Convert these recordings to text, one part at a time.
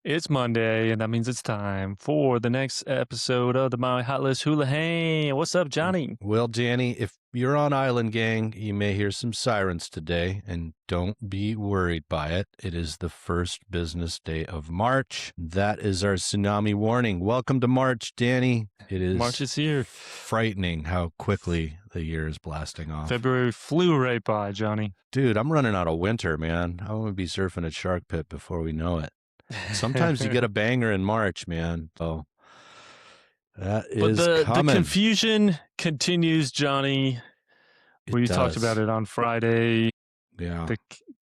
It's Monday, and that means it's time for the next episode of the Maui Hot List Hula Hang. What's up, Johnny? Well, Danny, if you're on Island Gang, you may hear some sirens today, and don't be worried by it. It is the first business day of March. That is our tsunami warning. Welcome to March, Danny. It March is is here. frightening how quickly the year is blasting off. February flew right by, Johnny. Dude, I'm running out of winter, man. I'm going to be surfing at Shark Pit before we know it. Sometimes you get a banger in March, man. Oh, that But is the coming. confusion continues, Johnny. We talked about it on Friday. Yeah. The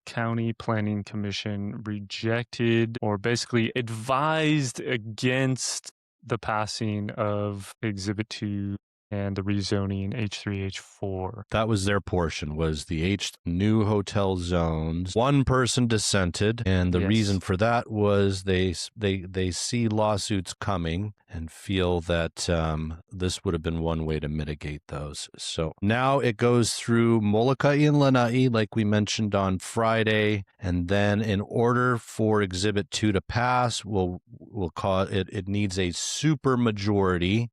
County Planning Commission rejected or basically advised against the passing of Exhibit 2 and the rezoning H3, H4. That was their portion, was the new hotel zones. One person dissented, and the reason for that was they see lawsuits coming and feel that this would have been one way to mitigate those. So now it goes through Molokai and Lanai, like we mentioned on Friday, and then in order for Exhibit 2 to pass, we'll call it needs a super majority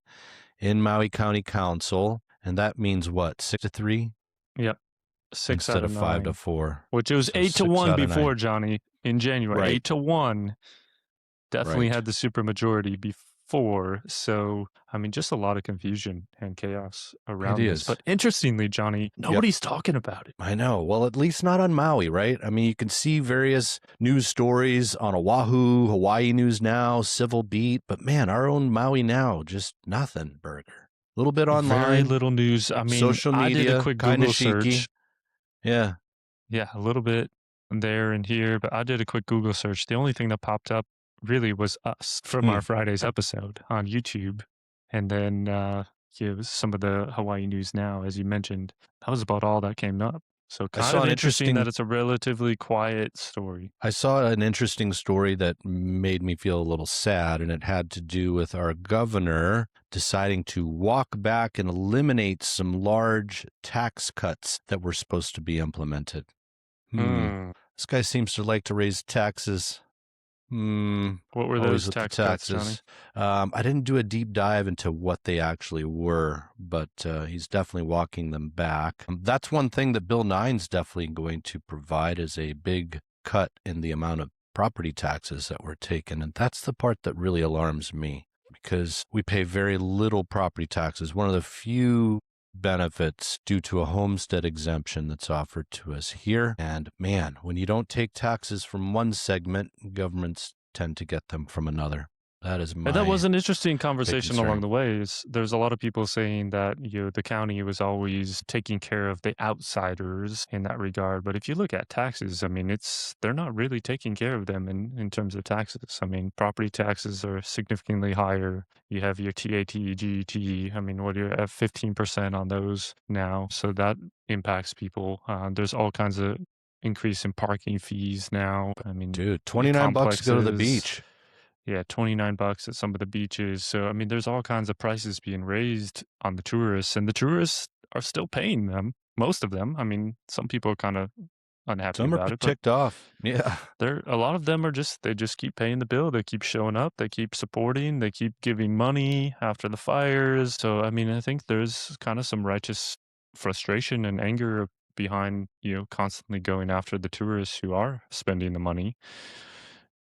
in Maui County Council. And that means what, 6-3? Yep. 6 instead of 5-4. Which it was So 8-1 before, Johnny, in January. Right. 8-1. Definitely had the super majority before. So, I mean, just a lot of confusion and chaos around this. But interestingly, Johnny, nobody's talking about it. I know. Well, at least not on Maui, right? I mean, you can see various news stories on Oahu, Hawaii News Now, Civil Beat, but man, our own Maui Now, just nothing, Burger. A little bit online. Very little news. I mean, social media, I did a quick Google search. Yeah. Yeah, a little bit there and here, but I did a quick Google search. The only thing that popped up really was us from our Friday's episode on YouTube. And then some of the Hawaii News Now, as you mentioned. That was about all that came up. So kind of interesting that it's a relatively quiet story. I saw an interesting story that made me feel a little sad, and it had to do with our governor deciding to walk back and eliminate some large tax cuts that were supposed to be implemented. This guy seems to like to raise taxes. What were those tax cuts, Johnny? I didn't do a deep dive into what they actually were, but he's definitely walking them back. That's one thing that Bill 9's definitely going to provide is a big cut in the amount of property taxes that were taken. And that's the part that really alarms me because we pay very little property taxes. One of the few benefits due to a homestead exemption that's offered to us here. And man, when you don't take taxes from one segment, governments tend to get them from another. That is my. And that was an interesting conversation along the way. There's a lot of people saying that the county was always taking care of the outsiders in that regard. But if you look at taxes, I mean, they're not really taking care of them in terms of taxes. I mean, property taxes are significantly higher. You have your TAT, GT. I mean, you're at 15% on those now. So that impacts people. There's all kinds of increase in parking fees now. I mean, dude, $29 to go to the beach. Yeah, $29 at some of the beaches. So, I mean, there's all kinds of prices being raised on the tourists, and the tourists are still paying them. Most of them. I mean, some people are kind of unhappy about it. Some are ticked off. Yeah. A lot of them they just keep paying the bill. They keep showing up. They keep supporting. They keep giving money after the fires. So, I mean, I think there's kind of some righteous frustration and anger behind, constantly going after the tourists who are spending the money.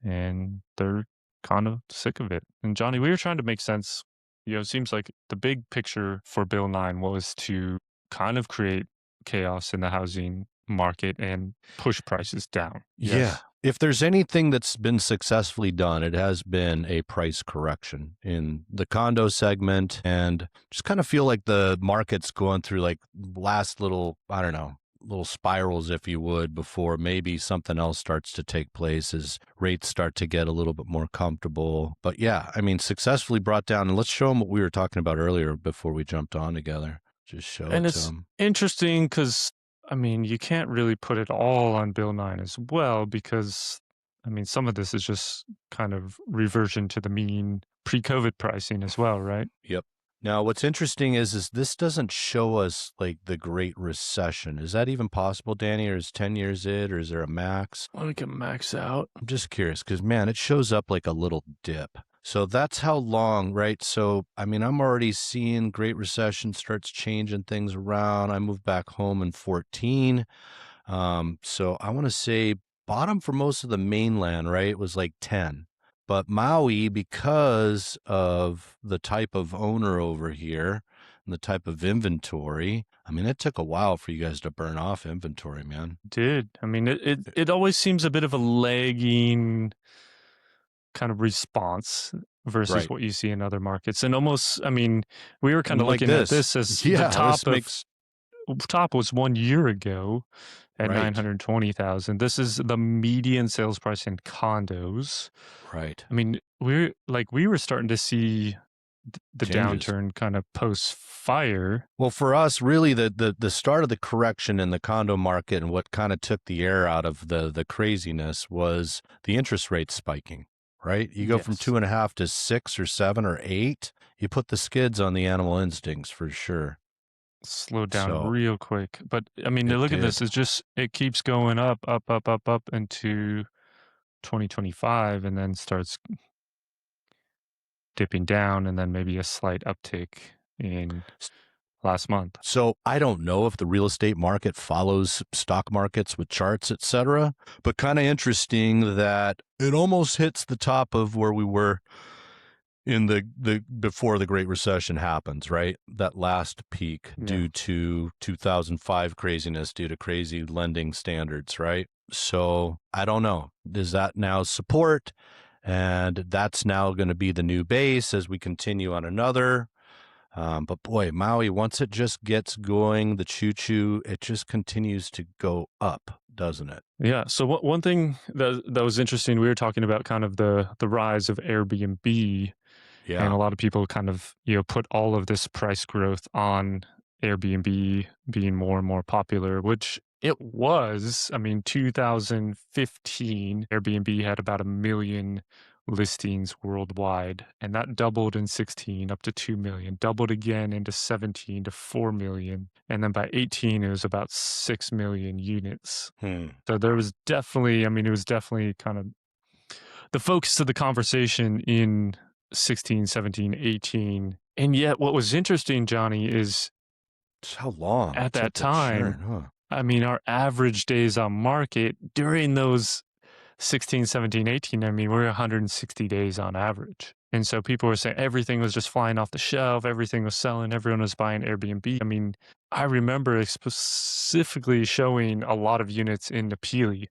And they're kind of sick of it. And Johnny, we were trying to make sense. It seems like the big picture for Bill 9 was to kind of create chaos in the housing market and push prices down. Yes. Yeah. If there's anything that's been successfully done, it has been a price correction in the condo segment, and just kind of feel like the market's going through like last little spirals, if you would, before maybe something else starts to take place as rates start to get a little bit more comfortable. But yeah, I mean, successfully brought down. And let's show them what we were talking about earlier before we jumped on together. Just show it to them. And it's interesting because, I mean, you can't really put it all on Bill 9 as well because, I mean, some of this is just kind of reversion to the mean pre-COVID pricing as well, right? Yep. Now, what's interesting is this doesn't show us like the Great Recession. Is that even possible, Danny? Or is 10 years it, or is there a max? Well, we can max out. I'm just curious because, man, it shows up like a little dip. So that's how long, right? So, I mean, I'm already seeing Great Recession starts changing things around. I moved back home in 14. So I want to say bottom for most of the mainland, right? It was like 10. But Maui, because of the type of owner over here and the type of inventory, I mean, it took a while for you guys to burn off inventory, man. Did. I mean, it always seems a bit of a lagging kind of response versus Right. what you see in other markets. And almost, I mean, we were kind of Like looking at this. this as the Yeah, this makes top was 1 year ago at right. 920,000. This is the median sales price in condos. Right. I mean, we were starting to see the Changes. downturn kind of post fire. Well, for us, really, the start of the correction in the condo market and what kind of took the air out of the craziness was the interest rate spiking, right? You go from Yes. 2.5 to 6 or 7 or 8, you put the skids on the animal instincts for sure. Slowed down So real quick. But I mean, it look at this. did. It's just, it keeps going up, up, up, up, up into 2025 and then starts dipping down and then maybe a slight uptick in last month. So I don't know if the real estate market follows stock markets with charts, et cetera, but kind of interesting that it almost hits the top of where we were in the before the Great Recession happens, right? That last peak Yeah. due to 2005 craziness, due to crazy lending standards, right? So I don't know. Does that now support? And that's now going to be the new base as we continue on another. But boy, Maui, once it just gets going, the choo choo, it just continues to go up, doesn't it? Yeah. So one thing that was interesting, we were talking about kind of the rise of Airbnb, and Yeah. a lot of people kind of, put all of this price growth on Airbnb being more and more popular, which it was. I mean, 2015, Airbnb had about 1 million listings worldwide, and that doubled in 16 up to 2 million, doubled again into 17 to 4 million. And then by 18, it was about 6 million units. Hmm. So there was definitely, I mean, it was definitely kind of the focus of the conversation in 16, 17, 18. And yet, what was interesting, Johnny, is Just how long at it that took to time, churn, huh? I mean, our average days on market during those 16, 17, 18, I mean, we're 160 days on average. And so people were saying everything was just flying off the shelf, everything was selling, everyone was buying Airbnb. I mean, I remember specifically showing a lot of units in Napili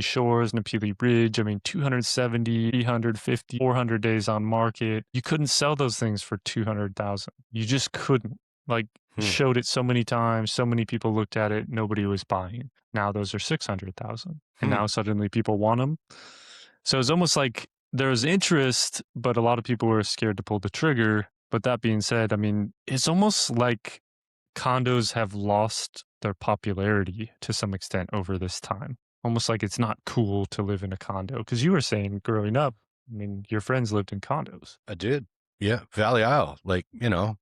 Shores, Napili Ridge. I mean, 270, 350, 400 days on market. You couldn't sell those things for 200,000. You just couldn't. Like, Hmm. showed it so many times, so many people looked at it, nobody was buying. Now those are 600,000, and Hmm. now suddenly people want them. So it's almost like there's interest, but a lot of people were scared to pull the trigger. But that being said, I mean, it's almost like condos have lost their popularity to some extent over this time. Almost like it's not cool to live in a condo. Because you were saying growing up, I mean, your friends lived in condos. I did. Yeah, Valley Isle, like,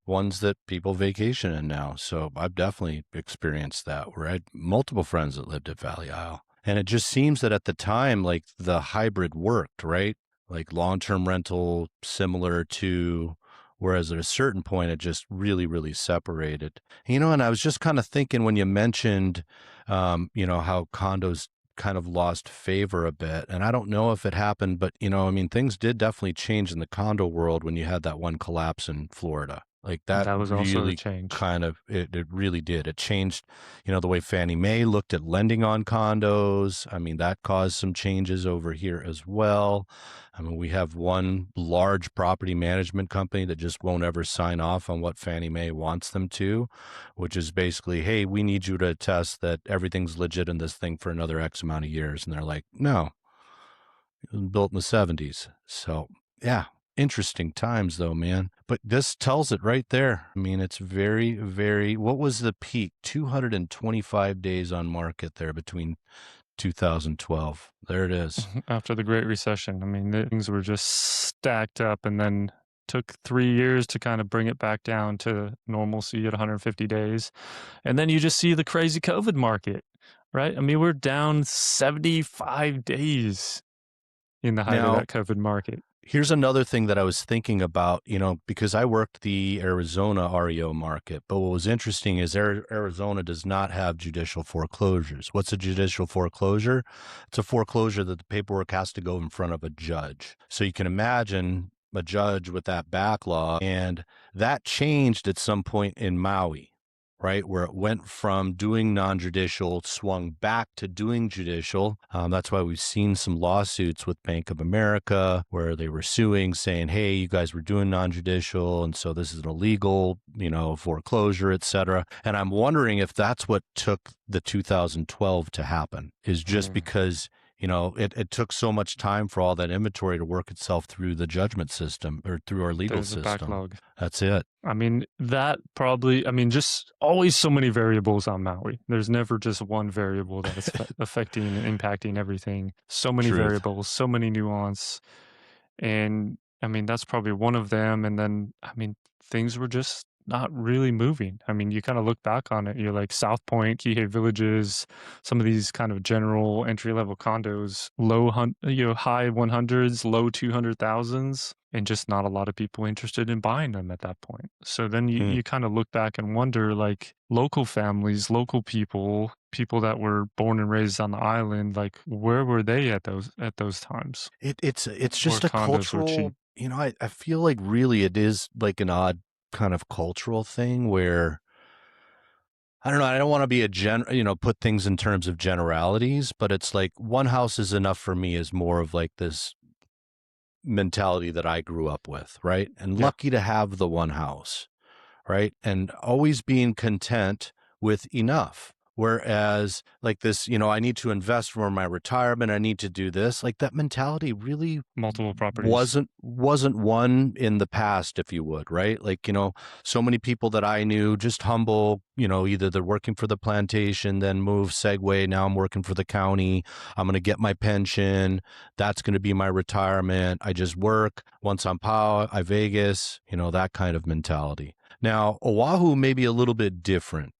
ones that people vacation in now. So I've definitely experienced that where I had multiple friends that lived at Valley Isle. And it just seems that at the time, like the hybrid worked, right? Like long-term rental, similar to, whereas at a certain point, it just really, really separated. And I was just kind of thinking when you mentioned, how condos kind of lost favor a bit. And I don't know if it happened, but I mean, things did definitely change in the condo world when you had that one collapse in Florida. Like that That was also a really change. kind of it really did. It changed, the way Fannie Mae looked at lending on condos. I mean, that caused some changes over here as well. I mean, we have one large property management company that just won't ever sign off on what Fannie Mae wants them to, which is basically, hey, we need you to attest that everything's legit in this thing for another X amount of years. And they're like, no, it was built in the 70s. So, yeah, interesting times though, man. But this tells it right there. I mean, it's very, very, what was the peak? 225 days on market there between 2012. There it is. After the Great Recession. I mean, things were just stacked up, and then took 3 years to kind of bring it back down to normalcy at 150 days. And then you just see the crazy COVID market, right? I mean, we're down 75 days in the height of Now, that COVID market. here's another thing that I was thinking about, because I worked the Arizona REO market, but what was interesting is Arizona does not have judicial foreclosures. What's a judicial foreclosure? It's a foreclosure that the paperwork has to go in front of a judge. So you can imagine a judge with that backlog, and that changed at some point in Maui, right? Where it went from doing non-judicial, swung back to doing judicial. That's why we've seen some lawsuits with Bank of America where they were suing, saying, hey, you guys were doing non-judicial, and so this is an illegal, foreclosure, et cetera. And I'm wondering if that's what took the 2012 to happen, is just Mm, because it took so much time for all that inventory to work itself through the judgment system or through our legal there's a system. backlog. That's it. I mean, that probably, I mean, just always so many variables on Maui. There's never just one variable that is affecting and impacting everything. So many Truth. variables, so many nuance. And I mean, that's probably one of them. And then, I mean, things were just not really moving. I mean, you kind of look back on it, you're like South Point, Kihei Villages, some of these kind of general entry level condos, high 100s, low 200,000s, and just not a lot of people interested in buying them at that point. So then Hmm. you kind of look back and wonder, like, local families, local people that were born and raised on the island, like, where were they at those times It's where just a condos were cheap? cultural, I feel like really it is like an odd kind of cultural thing where I don't know, I don't want to be put things in terms of generalities, but it's like one house is enough for me is more of like this mentality that I grew up with, right? And Yeah, lucky to have the one house, right? And always being content with enough. Whereas, like this, I need to invest for my retirement. I need to do this. Like that mentality really multiple properties. wasn't one in the past, if you would, right? Like, so many people that I knew just humble, either they're working for the plantation, then move, segue. Now I'm working for the county. I'm going to get my pension. That's going to be my retirement. I just work. Once I'm power, I Vegas, that kind of mentality. Now, Oahu may be a little bit different,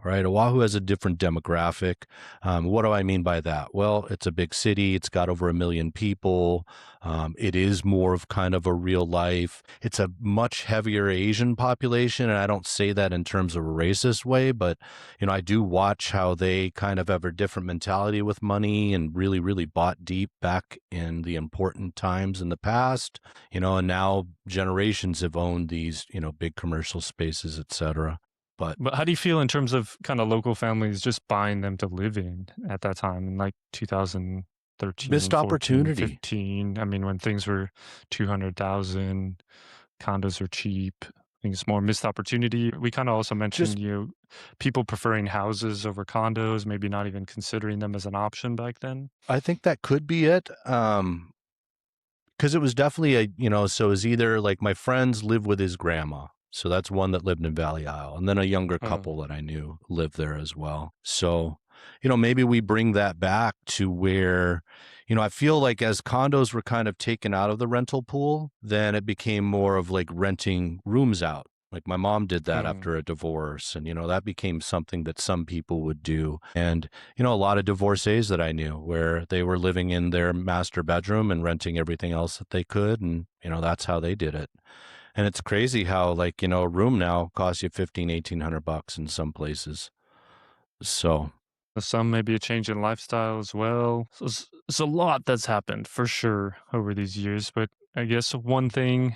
right? Oahu has a different demographic. What do I mean by that? Well, it's a big city. It's got over 1 million people. It is more of kind of a real life. It's a much heavier Asian population. And I don't say that in terms of a racist way, but, I do watch how they kind of have a different mentality with money and really, really bought deep back in the important times in the past, and now generations have owned these, big commercial spaces, et cetera. But But how do you feel in terms of kind of local families just buying them to live in at that time in like 2013, missed 14, opportunity. 15? I mean, when things were 200,000, condos are cheap. I think it's more missed opportunity. We kind of also Just, mentioned, people preferring houses over condos, maybe not even considering them as an option back then. I think that could be it. Because it was definitely so it was either like my friends live with his grandma. So that's one that lived in Valley Isle. And then a younger Uh, couple that I knew lived there as well. So, maybe we bring that back to where, I feel like as condos were kind of taken out of the rental pool, then it became more of like renting rooms out. Like my mom did that mm. after a divorce. And, that became something that some people would do. And, a lot of divorcees that I knew where they were living in their master bedroom and renting everything else that they could. And, that's how they did it. And it's crazy how like, a room now costs you 1,500-1,800 bucks in some places. So Some maybe a change in lifestyle as well. So it's a lot that's happened for sure over these years. But I guess one thing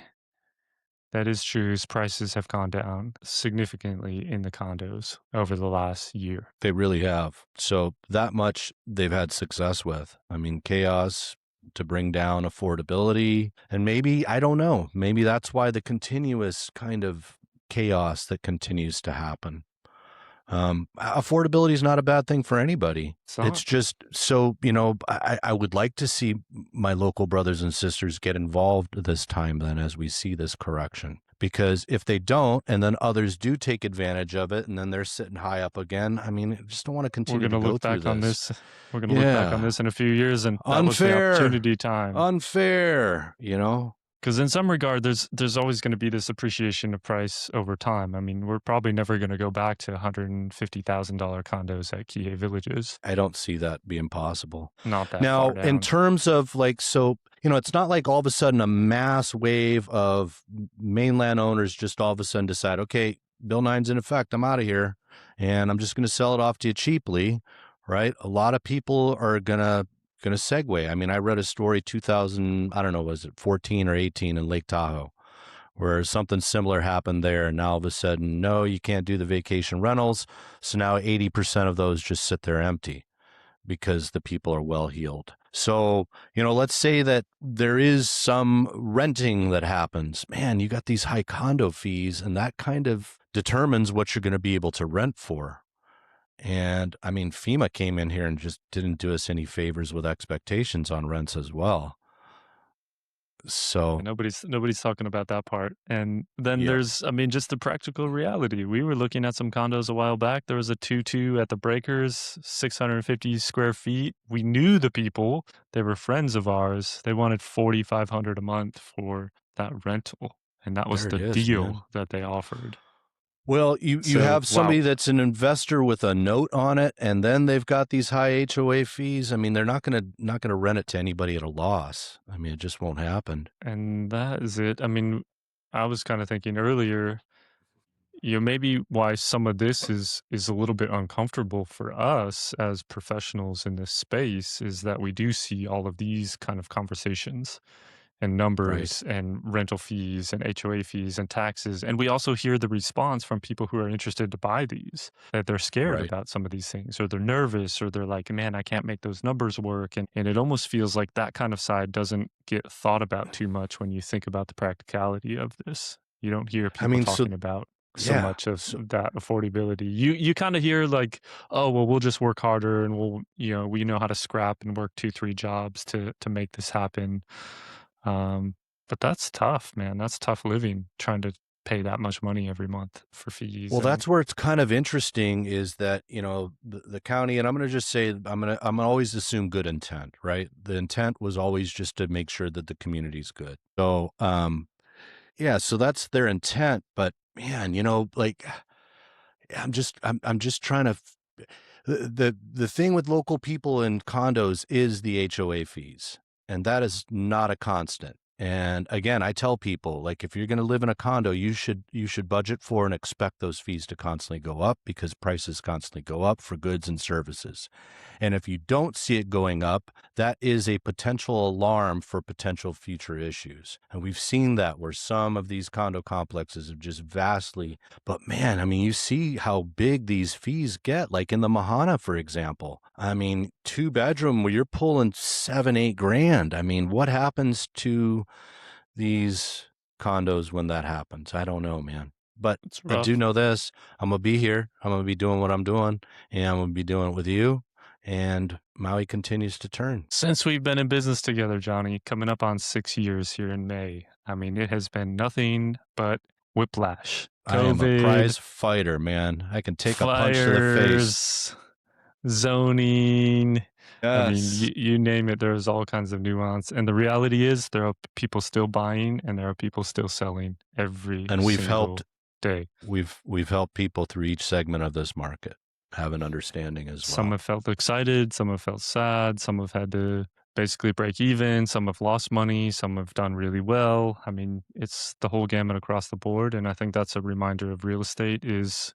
that is true is prices have gone down significantly in the condos over the last year. they really have. So that much they've had success with. I mean, chaos to bring down affordability. And maybe, I don't know, maybe that's why the continuous kind of chaos that continues to happen. Affordability is not a bad thing for anybody. It's It's not. just so, I would like to see my local brothers and sisters get involved this time then as we see this correction. Because if they don't, and then others do take advantage of it, and then they're sitting high up again, I mean, I just don't want to We're continue going to to go look through back on this. this. We're going to look back on Yeah. this in a few years, and that was the Unfair. opportunity time. Unfair, Because in some regard, there's always going to be this appreciation of price over time. I mean, we're probably never going to go back to $150,000 condos at Kihei villages. I don't see that being possible. Not that far Now, in down. terms of like, so, you know, it's not like all of a sudden a mass wave of mainland owners just all of a sudden decide, okay, Bill 9's in effect, I'm out of here, and I'm just going to sell it off to you cheaply, right? A lot of people are gonna segue. I mean, I read a story 2000, I don't know, was it 14 or 18 in Lake Tahoe, where something similar happened there, and now all of a sudden, no, you can't do the vacation rentals. So now 80% of those just sit there empty because the people are well heeled. So, you know, let's say that there is some renting that happens. Man, you got these high condo fees, and that kind of determines what you're going to be able to rent for. And I mean, FEMA came in here and just didn't do us any favors with expectations on rents as well. So, And nobody's talking about that part. And then yep, there's, I mean, just the practical reality. We were looking at some condos a while back. There was a 2-2 at the Breakers, 650 square feet. We knew the people. They were friends of ours. They wanted 4,500 a month for that rental. And that was there it the is, man. deal that they offered. Well, you So, have wow. somebody that's an investor with a note on it, and then they've got these high HOA fees. I mean, they're not gonna rent it to anybody at a loss. I mean, it just won't happen. And that is it. I mean, I was kind of thinking earlier, maybe why some of this is a little bit uncomfortable for us as professionals in this space is that we do see all of these kind of conversations and Right, numbers and rental fees and HOA fees and taxes. And we also hear the response from people who are interested to buy these, that they're scared right. about some of these things, or they're nervous, or they're like, man, I can't make those numbers work. And it almost feels like that kind of side doesn't get thought about too much when you think about the practicality of this. You don't hear I people mean, so talking about so yeah, much of so that affordability. You kind of hear like, oh, well, we'll just work harder and we know how to scrap and work 2-3 jobs to make this happen. Um, but that's tough, man. That's tough living, trying to pay that much money every month for fees well, and that's where it's kind of interesting is that, you know, the county, and I'm going to just say, I'm always assume good intent, right? The intent was always just to make sure that the community's good. So, yeah, so that's their intent. But man, you know, like I'm just trying to. The thing with local people in condos is the HOA fees, and that is not a constant. And again, I tell people like if you're going to live in a condo, you should budget for and expect those fees to constantly go up because prices constantly go up for goods and services. And if you don't see it going up, that is a potential alarm for potential future issues. And we've seen that where some of these condo complexes have just vastly, but man, I mean, you see how big these fees get, like in the Mahana, for example. I mean, 2 bedroom where you're pulling 7, 8 grand. I mean, what happens to these condos when that happens? I don't know, man. But it's I do rough. know this. I'm going to be here. I'm going to be doing what I'm doing, and I'm going to be doing it with you. And Maui continues to turn. Since we've been in business together, Johnny, coming up on 6 years here in May, I mean, it has been nothing but whiplash. I am a COVID, prize fighter, man. I can take a punch to the face. fires, zoning. I mean, Yes. you name it, there's all kinds of nuance. And the reality is, there are people still buying and there are people still selling every And single day. we've helped people through each segment of this market have an understanding as Some well. have felt excited, some have felt sad, some have had to basically break even, some have lost money, some have done really well. I mean, it's the whole gamut across the board. And I think that's a reminder of real estate is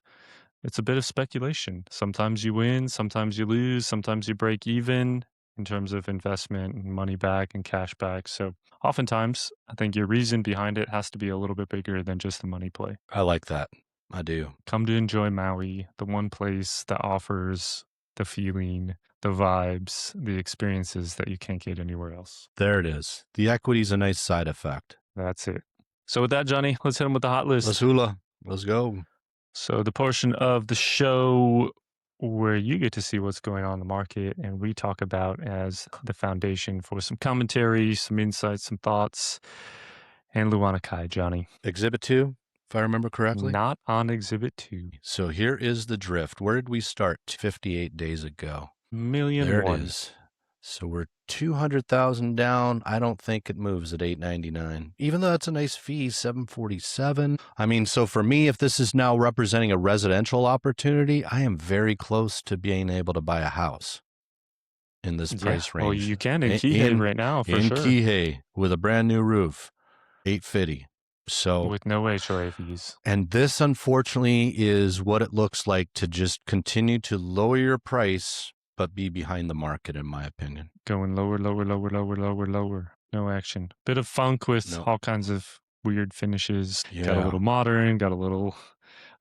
it's a bit of speculation. Sometimes you win, sometimes you lose, sometimes you break even in terms of investment and money back and cash back. So oftentimes, I think your reason behind it has to be a little bit bigger than just the money play. I like that. I do. Come to enjoy Maui, the one place that offers the feeling, the vibes, the experiences that you can't get anywhere else. There it is. The equity's a nice side effect. That's it. So with that, Johnny, let's hit them with the hot Let's list. hula. Let's go. So the portion of the show where you get to see what's going on in the market and we talk about as the foundation for some commentary, some insights, some thoughts, and Luana Kai, Johnny. Exhibit 2, if I remember correctly. Not on exhibit 2. So here is the drift. Where did we start 58 days ago? Million There it one. is. So we're 200,000 down. I don't think it moves at 899. Even though that's a nice fee, 747. I mean, so for me, if this is now representing a residential opportunity, I am very close to being able to buy a house in this Yeah, price well, range. you can in In Kihei right now for in sure Kihei with a brand new roof, 850. So, with no HOA fees. and this unfortunately is what it looks like to just continue to lower your price but be behind the market, in my opinion. Going lower, lower, lower, lower, lower, lower. No action. Bit of funk with No. all kinds of weird finishes. Got a Yeah. little modern, got a little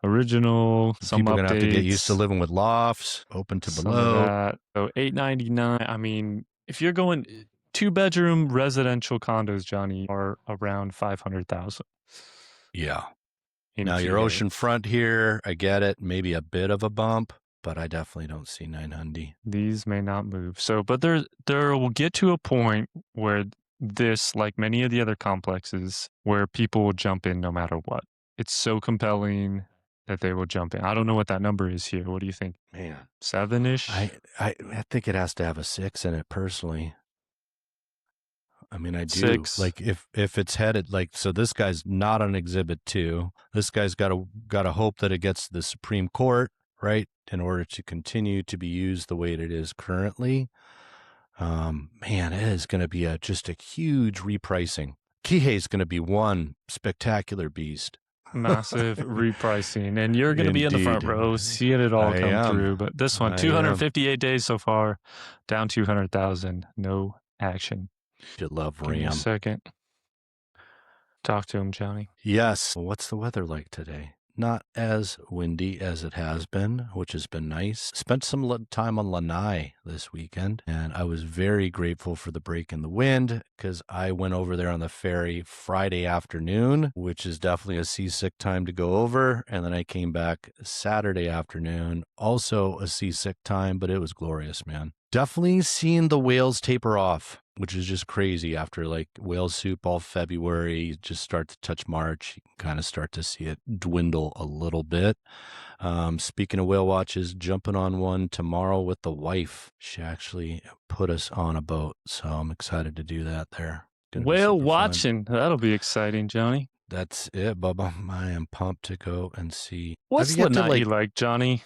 original, some People are going to have to get used to updates, living with lofts, open to some of below. that. So 899. I mean, if you're going 2-bedroom residential condos, Johnny, are around 500,000 Yeah. in Now your Kihei. oceanfront here, I get it, maybe a bit of a bump, but I definitely don't see 900. These may not move. So, but there will get to a point where this, like many of the other complexes, where people will jump in no matter what. It's so compelling that they will jump in. I don't know what that number is here. What do you think? Man, 7-ish? I think it has to have a 6 in it personally. I mean, I do. 6? Like if it's headed like so this guy's not on exhibit 2. This guy's got to hope that it gets to the Supreme Court, right? In order to continue to be used the way it is currently. Man, it is going to be just a huge repricing. Kihei is going to be one spectacular beast. Massive repricing. And you're going to be in the front Indeed. row seeing it all I come am. through. But this one, I am. 258 days so far, down 200,000. No action. You love Give me a Ram. second. Talk to him, Johnny. Yes. What's the weather like today? Not as windy as it has been, which has been nice. Spent some time on Lanai this weekend, and I was very grateful for the break in the wind because I went over there on the ferry Friday afternoon, which is definitely a seasick time to go over. And then I came back Saturday afternoon, also a seasick time, but it was glorious, man. Definitely seeing the whales taper off, which is just crazy after like whale soup all February, you just start to touch March, you can kind of start to see it dwindle a little bit. Speaking of whale watches, jumping on one tomorrow with the wife. She actually put us on a boat, so I'm excited to do that there. Gonna be Whale super fun. watching. That'll be exciting, Johnny. That's it, Bubba. I am pumped to go and see. What's Lanai like, Johnny?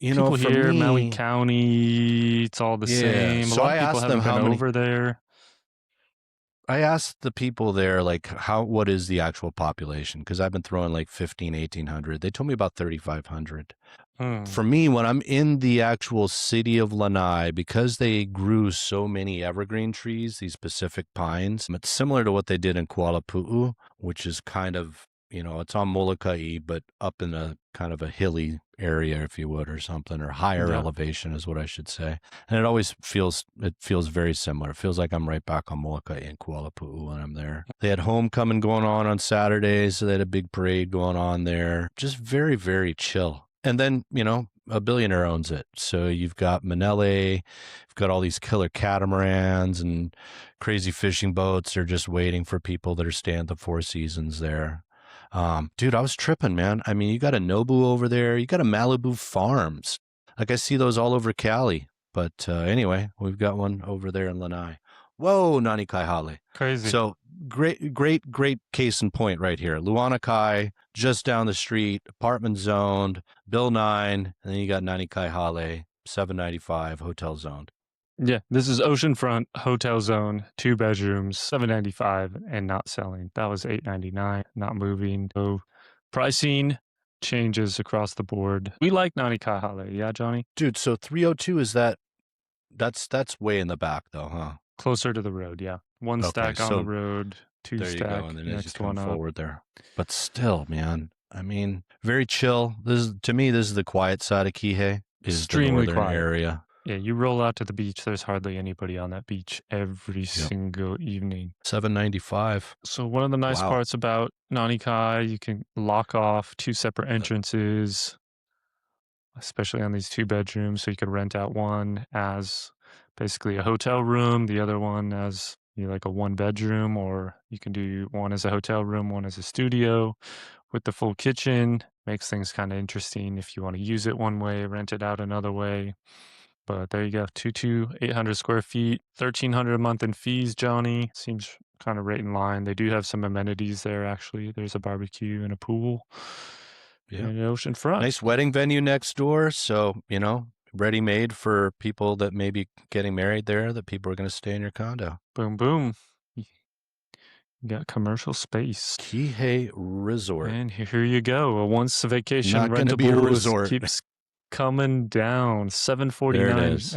You know, People for here, Maui me, County, it's all the yeah. same. A So lot I of people asked them haven't been how many. over there. I asked the people there, like, what is the actual population? Because I've been throwing like 15, 1800. They told me about 3,500. For me, when I'm in the actual city of Lanai, because they grew so many evergreen trees, these Pacific pines, it's similar to what they did in Kuala Pu'u, which is kind of, it's on Molokai, but up in a kind of a hilly area, if you would, or something, or higher elevation is what I should say. And it feels very similar. It feels like I'm right back on Molokai in Kuala Pu'u when I'm there. They had homecoming going on Saturdays, so they had a big parade going on there. Just very, very chill. And then, a billionaire owns it. So you've got Manele, you've got all these killer catamarans and crazy fishing boats. They're just waiting for people that are staying at the Four Seasons there. Dude, I was tripping, man. I mean, you got a Nobu over there. You got a Malibu Farms. Like I see those all over Cali. But anyway, we've got one over there in Lanai. Whoa, Nani Kai Hale. Crazy. So great case in point right here. Luana Kai, just down the street, apartment zoned, Bill 9, and then you got Nani Kai Hale, 795, hotel zoned. Yeah, this is oceanfront hotel zone, 2 bedrooms, 795, and not selling. That was 899, not moving. So pricing changes across the board. We like Nani Kahale, yeah, Johnny? Dude, so 302 is that's way in the back though, huh? Closer to the road, yeah. One stack on the road, 2 there stack you go, and then as you next come one up. forward there. But still, man, I mean, very chill. To me, this is the quiet side of Kihei. Is extremely the northern quiet area. Yeah, you roll out to the beach, there's hardly anybody on that beach every single evening. 795. So one of the nice parts about Nani Kai, you can lock off 2 separate entrances, especially on these 2 bedrooms. So you could rent out one as basically a hotel room, the other one as like a 1 bedroom, or you can do one as a hotel room, one as a studio with the full kitchen. Makes things kind of interesting if you want to use it one way, rent it out another way. But there you go. 800 square feet, 1,300 a month in fees, Johnny. Seems kind of right in line. They do have some amenities there, actually. There's a barbecue and a pool Yeah. and an ocean front. Nice wedding venue next door. So, ready made for people that may be getting married there, that people are going to stay in your condo. Boom, boom. You got commercial space. Kihei Resort. And here you go. A once vacation Not going to be a rentables resort. keeps coming down. There it 749 is.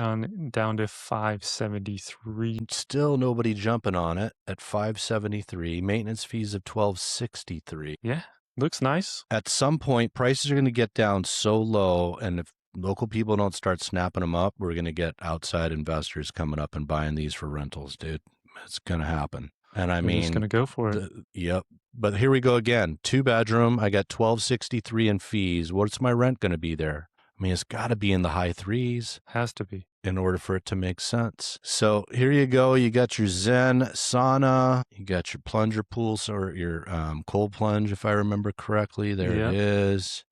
down to 573. Still nobody jumping on it at 573. Maintenance fees of 1263. Yeah, looks nice. At some point, prices are going to get down so low, and if local people don't start snapping them up, we're going to get outside investors coming up and buying these for rentals, dude. It's going to happen. And I mean, just going to go for it. Yep. But here we go again. 2-bedroom. I got 1263 in fees. What's my rent going to be there? I mean, it's got to be in the high threes. Has to be. In order for it to make sense. So here you go. You got your Zen sauna. You got your plunger pool, or your cold plunge, if I remember correctly. There it is.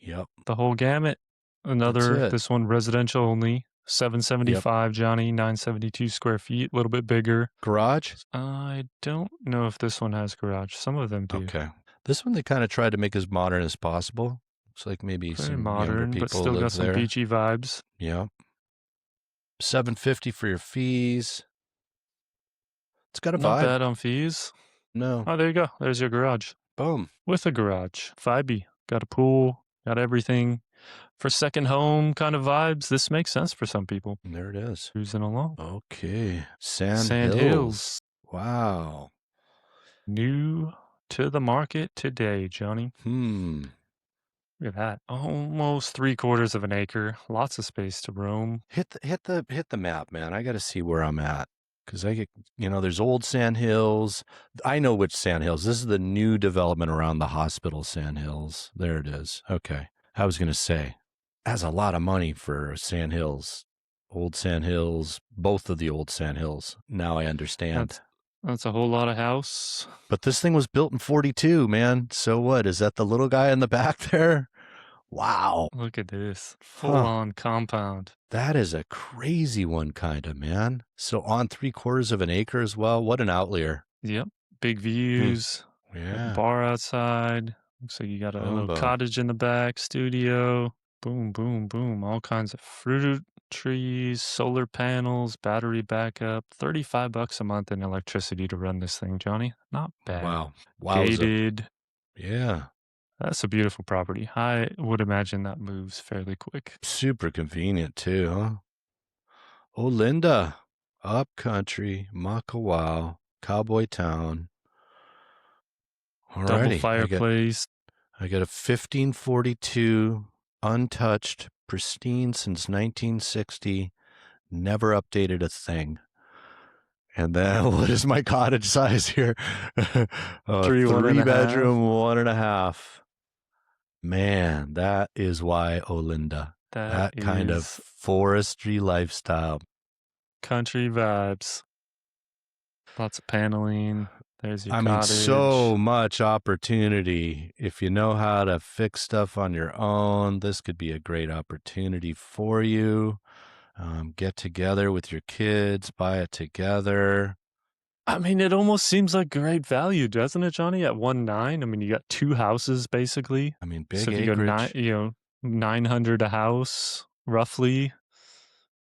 Yep. The whole gamut. This one residential only. 775, Johnny, 972 square feet, a little bit bigger. Garage? I don't know if this one has garage. Some of them do. Okay. This one they kind of tried to make as modern as possible. Looks like maybe very some modern, younger people but still live got some there. beachy vibes. Yeah. $750 for your fees. It's got a vibe. Not bad on fees. No. Oh, there you go. There's your garage. Boom. With a garage. Vibey. Got a pool. Got everything. For second home kind of vibes, this makes sense for some people. And there it is. Cruising along. Okay. Sand Hills. Wow. New to the market today, Johnny. Look at that. Almost 3/4 of an acre. Lots of space to roam. Hit the map, man. I got to see where I'm at. Because I get, there's old Sand Hills. I know which Sand Hills. This is the new development around the hospital Sand Hills. There it is. Okay. I was going to say, that's a lot of money for Sand Hills. Old Sand Hills, both of the old Sand Hills. Now I understand. That's a whole lot of house. But this thing was built in 42, man. So what? Is that the little guy in the back there? Wow. Look at this. Full-on compound. That is a crazy one, kind of, man. So on 3/4 of an acre as well. What an outlier. Yep. Big views. Yeah. Bar outside. Looks like you got a little cottage in the back. Studio. Boom, boom, boom. All kinds of fruit trees, solar panels, battery backup. $35 a month in electricity to run this thing, Johnny. Not bad. Wow. Gated. Yeah. That's a beautiful property. I would imagine that moves fairly quick. Super convenient too, huh? Olinda, Upcountry, Makawao, Cowboy Town. Alrighty. Double fireplace. I got a 1542, untouched, pristine since 1960, never updated a thing. And then what is my cottage size here? 3-bedroom, 1.5. Man, that is why Olinda. That kind of forestry lifestyle. Country vibes. Lots of paneling. There's your cottage. I mean, so much opportunity. If you know how to fix stuff on your own, this could be a great opportunity for you. Get together with your kids, buy it together. I mean, it almost seems like great value, doesn't it, Johnny? At 1.9, I mean, you got 2 houses basically. I mean, big so if acreage. You go 900 a house roughly,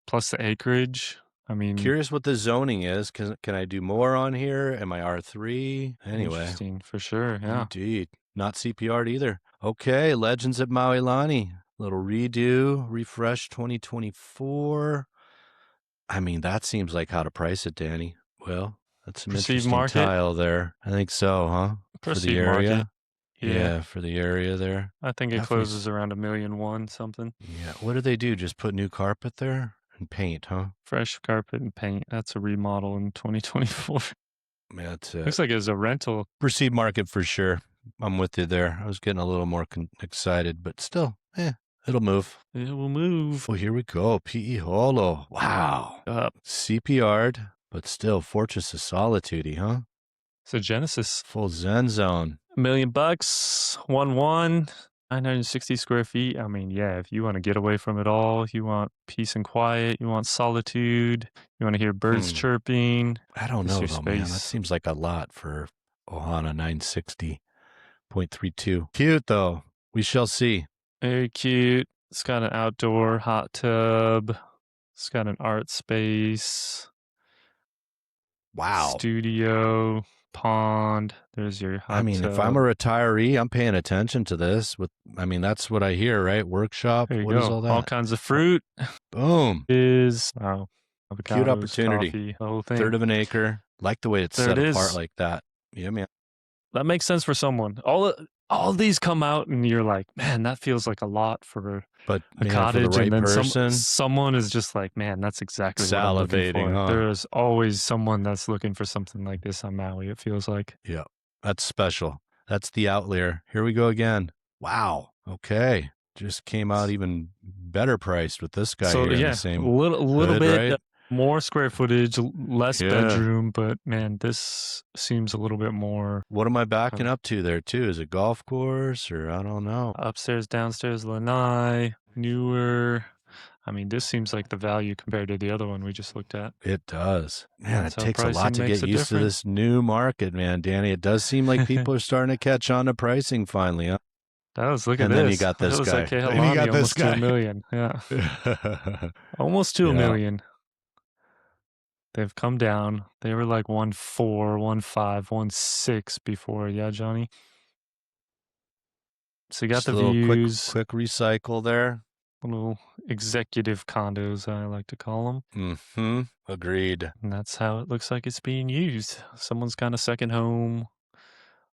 plus the acreage. I mean, curious what the zoning is. Can I do more on here? Am I R3? Anyway, interesting for sure. Yeah, indeed. Not CPR'd either. Okay, Legends at Maui Lani. Little redo, refresh 2024. I mean, that seems like how to price it, Danny. Well, that's some interesting tile there. I think so, huh? For the area. Market. Yeah, for the area there. I think it closes around $1.1 million something. Yeah. What do they do? Just put new carpet there and paint, huh? Fresh carpet and paint. That's a remodel in 2024. That's it. Looks like it's a rental. Perceived market for sure. I'm with you there. I was getting a little more excited, but still, it'll move. It will move. Oh, here we go. P.E. Holo. Wow. CPR'd, but still Fortress of Solitude, huh? It's a Genesis. Full Zen zone. $1 million, 1-1. 960 square feet. I mean, yeah, if you want to get away from it all, you want peace and quiet, you want solitude, you want to hear birds chirping, I don't this know your though, man. That space. seems like a lot for Ohana 960.32. Cute though. We shall see. Very cute. It's got an outdoor hot tub. It's got an art space. Wow. Studio, pond. There's your I hot mean, if I'm a tub. retiree, I'm paying attention to this. That's what I hear, right? Workshop. There you What is go. all All that? kinds of fruit. Boom. Wow. Cute Avocados, opportunity. coffee, the whole thing. Third of an acre. Like the way it's There it set apart is. like that. Yeah, man. That makes sense for someone. All these come out and you're like, man, that feels like a lot for But a man, for the cottage. And right then person, someone is just like, man, that's exactly what I'm looking salivating, for. huh? There's always someone that's looking for something like this on Maui, it feels like. Yeah, that's special. That's the outlier. Here we go again. Wow. Okay. Just came out even better priced with this guy So here in the yeah, a same little hood, bit right? more square footage, less Yeah. bedroom, but man, this seems a little bit more What am I backing up to there too? Is it golf course or I don't know? upstairs, downstairs, lanai, newer. I mean, this seems like the value compared to the other one we just looked at. It does. Man, That's it how takes a lot pricing to get makes a used to difference. this new market, man, Danny. It does seem like people are starting to catch on to pricing finally, huh? Look at And then you this. got That this was like guy. Then you Kehalani, got this almost to a guy. million. Yeah. Almost to a Yeah. million. They've come down. They were like 1.4, 1.5, 1.6 before. Yeah, Johnny. So you got Just the a little quick views, recycle there. little executive condos, I like to call them. Mm-hmm. Agreed. And that's how it looks like it's being used. Someone's got a second home,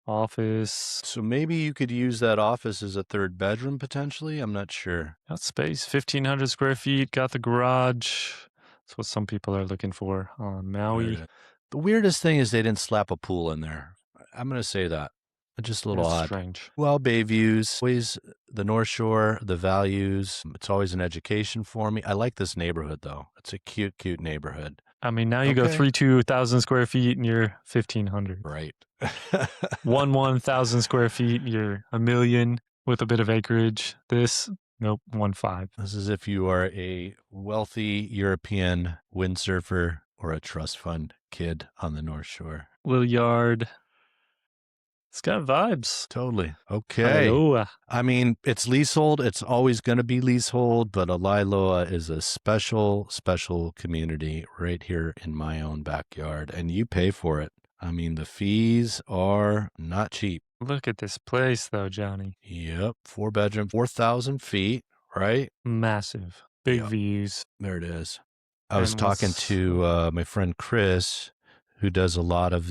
office, So maybe you could use that office as a third bedroom potentially. I'm not sure. got space, 1,500 square feet, got the garage. That's what some people are looking for on Maui. The weirdest thing is they didn't slap a pool in there. I'm going to say that. Just a little That's odd. strange. Well, Bay Views, always the North Shore, the values. It's always an education for me. I like this neighborhood, though. It's a cute, cute neighborhood. I mean, now you go 32,000 square feet and you're 1,500. Right. 1,000 square feet, you're a million with a bit of acreage. This, nope, 1.5. This is if you are a wealthy European windsurfer or a trust fund kid on the North Shore. Little yard. It's got vibes. Totally. Okay. Aloha. I mean, it's leasehold. It's always going to be leasehold, but Alailoa is a special, special community right here in my own backyard, and you pay for it. I mean, the fees are not cheap. Look at this place, though, Johnny. Yep. 4 bedroom, 4,000 feet, right? Massive. Big views. There it is. I was talking to my friend Chris, who does a lot of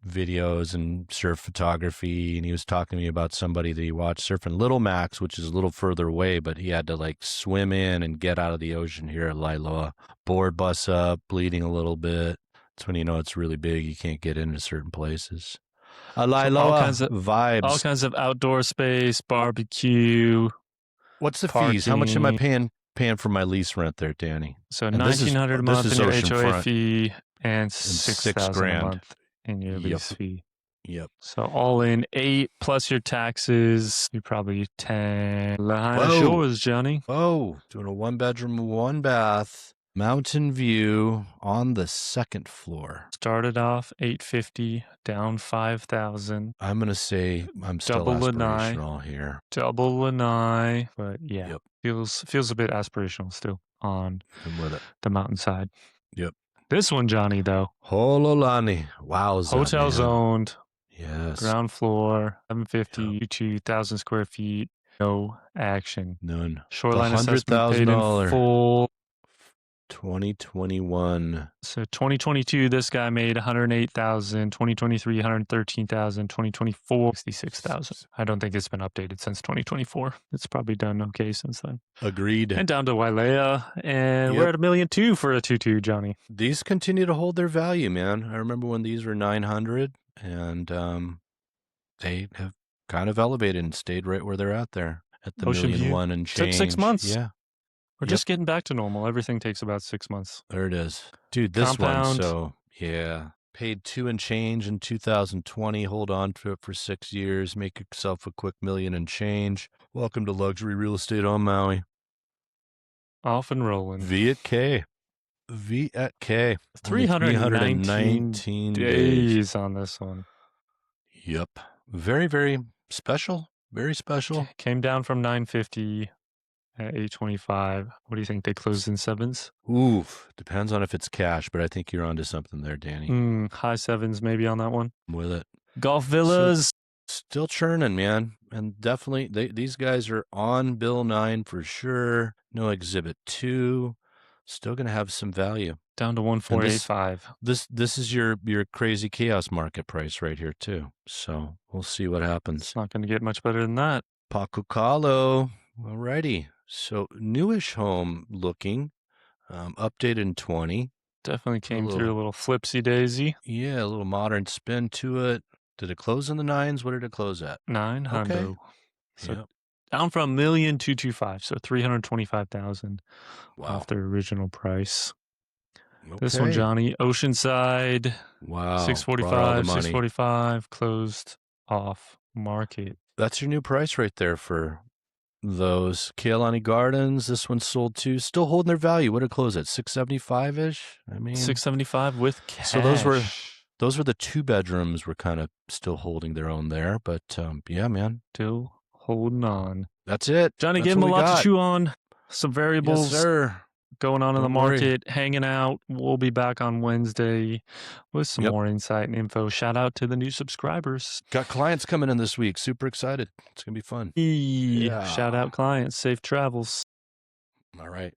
videos and surf photography, and he was talking to me about somebody that he watched surfing Little Max, which is a little further away, but he had to like swim in and get out of the ocean here at Lailoa. Board bus up, bleeding a little bit. That's when you know it's really big. You can't get into certain places. Lailoa vibes. All kinds of outdoor space, barbecue. What's the parking. fees? How much am I paying for my lease rent there, Danny? So $1,900 a month in your HOA fee and $6,000 a month in your lease fee. Yep. So all in 8 plus your taxes, you're probably 10. Lahaina Shores, Johnny. Oh, doing a 1 bedroom, 1 bath, mountain view on the second floor. Started off $850, down $5,000. I'm gonna say I'm still aspirational here. Double Lanai, but yeah, feels a bit aspirational still on the mountainside. Yep. This one, Johnny, though. Hololani. Wowza, Hotel zoned. Yes. Ground floor, 750, 2,000 square feet. No action. None. Shoreline assessment paid in full. 2021. So 2022, this guy made 108,000. 2023, 113,000. 2024, 66,000. I don't think it's been updated since 2024. It's probably done okay since then. Agreed. And down to Wailea, and we're at $1.2 million for a 2.2, Johnny. These continue to hold their value, man. I remember when these were 900, and they have kind of elevated and stayed right where they're at there at the Ocean $1.1 View. million and change. Took 6 months. Yeah. We're just getting back to normal. Everything takes about 6 months. There it is. Dude, this Compound. one, so yeah. Paid 2 and change in 2020. Hold on to it for 6 years. Make yourself a quick million and change. Welcome to luxury real estate on Maui. Off and rolling. V at K. V at K. Only 319 319 days on this one. Yep. Very, very special. Very special. Came down from 950 at 825. What do you think? They closed in sevens? Oof. Depends on if it's cash, but I think you're onto something there, Danny. High sevens maybe on that one. I'm with it. Golf villas. Still churning, man. And definitely, these guys are on Bill 9 for sure. No Exhibit 2. Still going to have some value. Down to 1485. This is your crazy chaos market price right here, too. So we'll see what happens. It's not going to get much better than that. Pakukalo. Alrighty. So newish home looking. Updated in 20. Definitely came through a little flipsy daisy. Yeah, a little modern spin to it. Did it close in the 9s? What did it close at? 9 Okay. hundo. So down from 1,225,000, so 325,000 off their original price. Okay. This one, Johnny, Oceanside. Wow. 645, closed off market. That's your new price right there for those. Kealani Gardens, this one sold too. Still holding their value. What did it close at? 675-ish? I mean, 675 with cash. So those were the 2 bedrooms were kind of still holding their own there. But yeah, man. Still holding on. That's it. Johnny, give him a lot to chew on. Some variables. Yes, sir. Going on in the market, hanging out. We'll be back on Wednesday with some more insight and info. Shout out to the new subscribers. Got clients coming in this week. Super excited. It's going to be fun. Yeah. Shout out clients. Safe travels. All right.